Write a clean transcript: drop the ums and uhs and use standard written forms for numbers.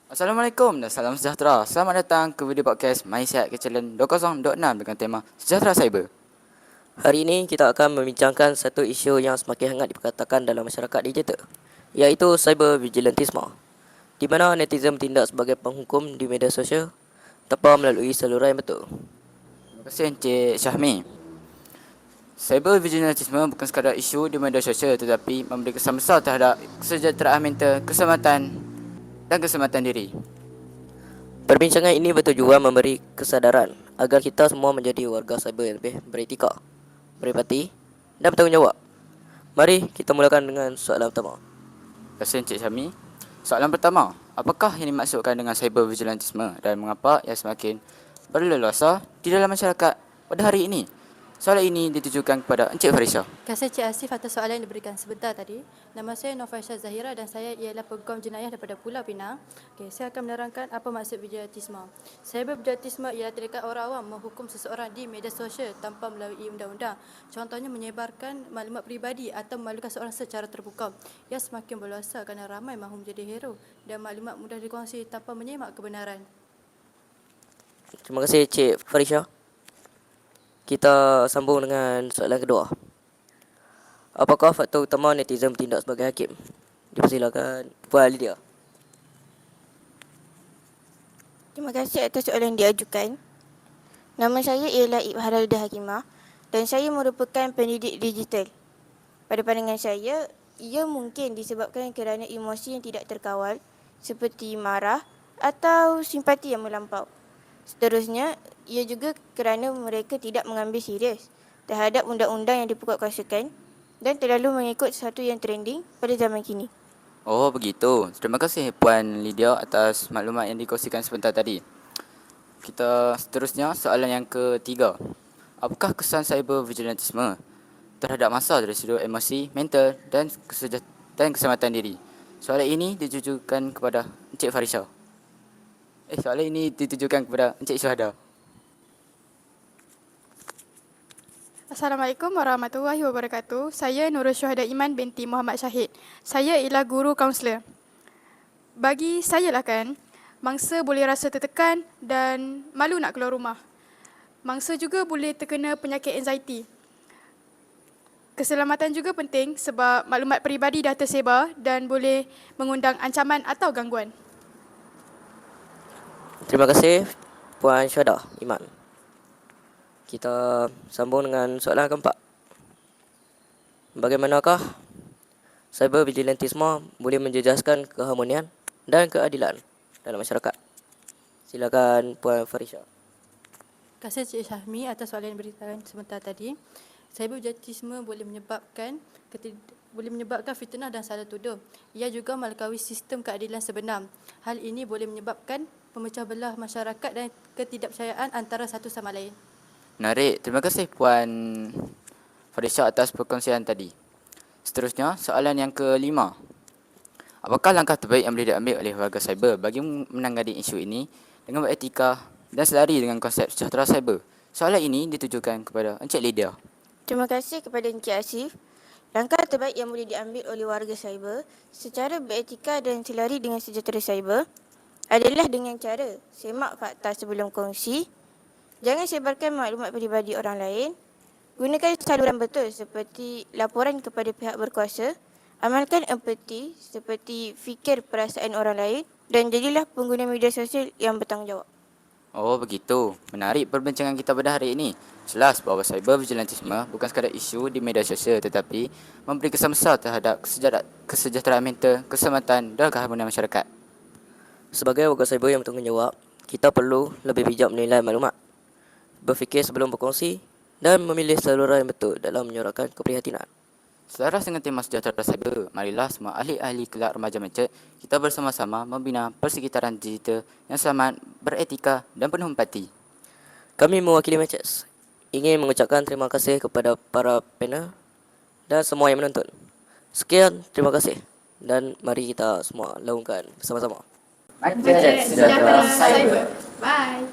Assalamualaikum dan salam sejahtera. Selamat datang ke video podcast My Sihat Kecilin 20.6 dengan tema Sejahtera Cyber. Hari ini kita akan membincangkan satu isu yang semakin hangat diperkatakan dalam masyarakat digital, iaitu cyber vigilantisme, di mana netizen bertindak sebagai penghukum di media sosial tanpa melalui saluran yang betul. Terima kasih Encik Syahmi. Cyber vigilantisme bukan sekadar isu di media sosial tetapi memberi kesan besar terhadap kesejahteraan mental, keselamatan dan keselamatan diri. Perbincangan ini bertujuan memberi kesedaran agar kita semua menjadi warga cyber yang lebih beretika, berempati dan bertanggungjawab. Mari kita mulakan dengan soalan pertama. Terima kasih Encik Syahmi. Soalan pertama, apakah yang dimaksudkan dengan cyber vigilantisme dan mengapa ia semakin berleluasa di dalam masyarakat pada hari ini? Soalan ini ditujukan kepada Encik Farisha. Terima kasih Cik Asif atas soalan yang diberikan sebentar tadi. Nama saya Nofaisha Zahira dan saya ialah peguam jenayah daripada Pulau Pinang. Saya akan menerangkan apa maksud vigilantisme. Cyber vigilantisme ialah tindakan orang awam menghukum seseorang di media sosial tanpa melalui undang-undang. Contohnya menyebarkan maklumat peribadi atau memalukan seorang secara terbuka. Ia semakin berluasa kerana ramai mahu menjadi hero dan maklumat mudah dikongsi tanpa menyemak kebenaran. Terima kasih Cik Farisha. Kita sambung dengan soalan kedua. Apakah faktor utama netizen bertindak sebagai hakim? Dipersilakan Puan Lydia. Terima kasih atas soalan yang diajukan. Nama saya ialah Ibharalda Hakimah dan saya merupakan pendidik digital. Pada pandangan saya, ia mungkin disebabkan kerana emosi yang tidak terkawal seperti marah atau simpati yang melampau. Seterusnya, ia juga kerana mereka tidak mengambil serius terhadap undang-undang yang dipokokkuasakan dan terlalu mengikut sesuatu yang trending pada zaman kini. Oh begitu. Terima kasih Puan Lydia atas maklumat yang dikongsikan sebentar tadi. Kita seterusnya soalan yang ketiga. Apakah kesan cyber vigilantisme terhadap masa dari sudut emosi, mental dan keselamatan diri? Soalan ini ditujukan kepada Encik Farisha. Soalan ini ditujukan kepada Encik Syuhada. Assalamualaikum warahmatullahi wabarakatuh. Saya Nurul Syuhada Iman binti Muhammad Syahid. Saya ialah guru kaunselor. Bagi saya lah kan, mangsa boleh rasa tertekan dan malu nak keluar rumah. Mangsa juga boleh terkena penyakit anxiety. Keselamatan juga penting sebab maklumat peribadi dah tersebar dan boleh mengundang ancaman atau gangguan. Terima kasih Puan Syuhada Iman. Kita sambung dengan soalan keempat. Bagaimanakah cyber vigilantisme boleh menjejaskan keharmonian dan keadilan dalam masyarakat? Silakan Puan Farisha. Terima kasih Cik Syahmi atas soalan yang diberikan sebentar tadi. Cyber vigilantisme boleh menyebabkan fitnah dan salah tuduh. Ia juga melangkaui sistem keadilan sebenar. Hal ini boleh menyebabkan pemecah belah masyarakat dan ketidakpercayaan antara satu sama lain. Menarik. Terima kasih Puan Farisha atas perkongsian tadi. Seterusnya, soalan yang kelima. Apakah langkah terbaik yang boleh diambil oleh warga cyber bagi menangani isu ini dengan beretika dan selari dengan konsep sejahtera cyber? Soalan ini ditujukan kepada Encik Lydia. Terima kasih kepada Encik Asif. Langkah terbaik yang boleh diambil oleh warga cyber secara beretika dan selari dengan sejahtera cyber adalah dengan cara semak fakta sebelum kongsi, jangan sebarkan maklumat peribadi orang lain, gunakan saluran betul seperti laporan kepada pihak berkuasa, amalkan empati seperti fikir perasaan orang lain dan jadilah pengguna media sosial yang bertanggungjawab. Oh begitu. Menarik perbincangan kita pada hari ini. Jelas bahawa cyber vigilantisme bukan sekadar isu di media sosial tetapi memberi kesan besar terhadap kesejahteraan mental, keselamatan dan keharmonian masyarakat. Sebagai warga cyber yang bertanggungjawab, kita perlu lebih bijak menilai maklumat, berfikir sebelum berkongsi dan memilih saluran yang betul dalam menyuarakan keprihatinan. Selaras dengan tema sejahtera cyber, marilah semua ahli-ahli kelab remaja Mencek kita bersama-sama membina persekitaran digital yang selamat, beretika dan penuh empati. Kami mewakili Matches ingin mengucapkan terima kasih kepada para panel dan semua yang menonton. Sekian, terima kasih dan mari kita semua laungkan bersama-sama. Mencek Sejahtera Cyber. Bye.